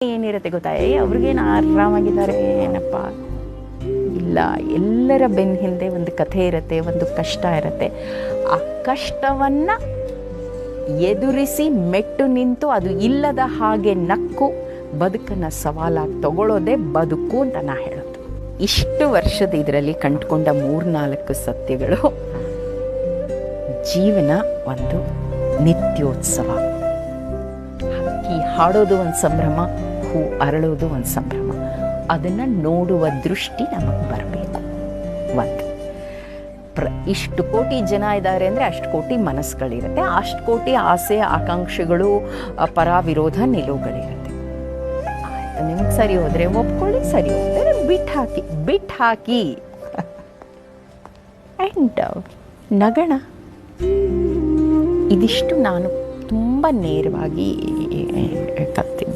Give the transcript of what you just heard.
ಏನಿರುತ್ತೆ ಗೊತ್ತಾ, ಅವ್ರಿಗೇನು ಆರಾಮಾಗಿದ್ದಾರೆ ಏನಪ್ಪ, ಇಲ್ಲ. ಎಲ್ಲರ ಬೆನ್ನ ಹಿಂದೆ ಒಂದು ಕಥೆ ಇರುತ್ತೆ, ಒಂದು ಕಷ್ಟ ಇರುತ್ತೆ. ಆ ಕಷ್ಟವನ್ನು ಎದುರಿಸಿ ಮೆಟ್ಟು ನಿಂತು ಅದು ಇಲ್ಲದ ಹಾಗೆ ನಕ್ಕು ಬದುಕನ್ನು ಸವಾಲಾಗಿ ತಗೊಳ್ಳೋದೇ ಬದುಕು ಅಂತ ನಾ ಹೇಳೋದು. ಇಷ್ಟು ವರ್ಷದ ಇದರಲ್ಲಿ ಕಂಡುಕೊಂಡ 3-4 ಸತ್ಯಗಳು. ಜೀವನ ಒಂದು ನಿತ್ಯೋತ್ಸವ. ಹಕ್ಕಿ ಹಾಡೋದು ಒಂದು ಸಂಭ್ರಮ, ಹೂ ಅರಳೋದು ಒಂದು ಸಂಭ್ರಮ. ಅದನ್ನು ನೋಡುವ ದೃಷ್ಟಿ ನಮಗೆ ಬರಬೇಕು. ಒಂದು ಇಷ್ಟು ಕೋಟಿ ಜನ ಇದ್ದಾರೆ ಅಂದರೆ ಅಷ್ಟು ಕೋಟಿ ಮನಸ್ಸುಗಳಿರುತ್ತೆ, ಅಷ್ಟು ಕೋಟಿ ಆಸೆ ಆಕಾಂಕ್ಷೆಗಳು, ಪರ ವಿರೋಧ ನಿಲುವುಗಳಿರುತ್ತೆ. ಆಯಿತು, ನಿಮ್ಗೆ ಸರಿ ಹೋದರೆ ಒಪ್ಕೊಳ್ಳಿ, ಸರಿ ಹೋದರೆ ಬಿಟ್ಟು ಹಾಕಿ ಆ್ಯಂಡ್ ನಗಣ. ಇದಿಷ್ಟು ನಾನು ತುಂಬ ನೇರವಾಗಿ ಕಲ್ತೀನಿ.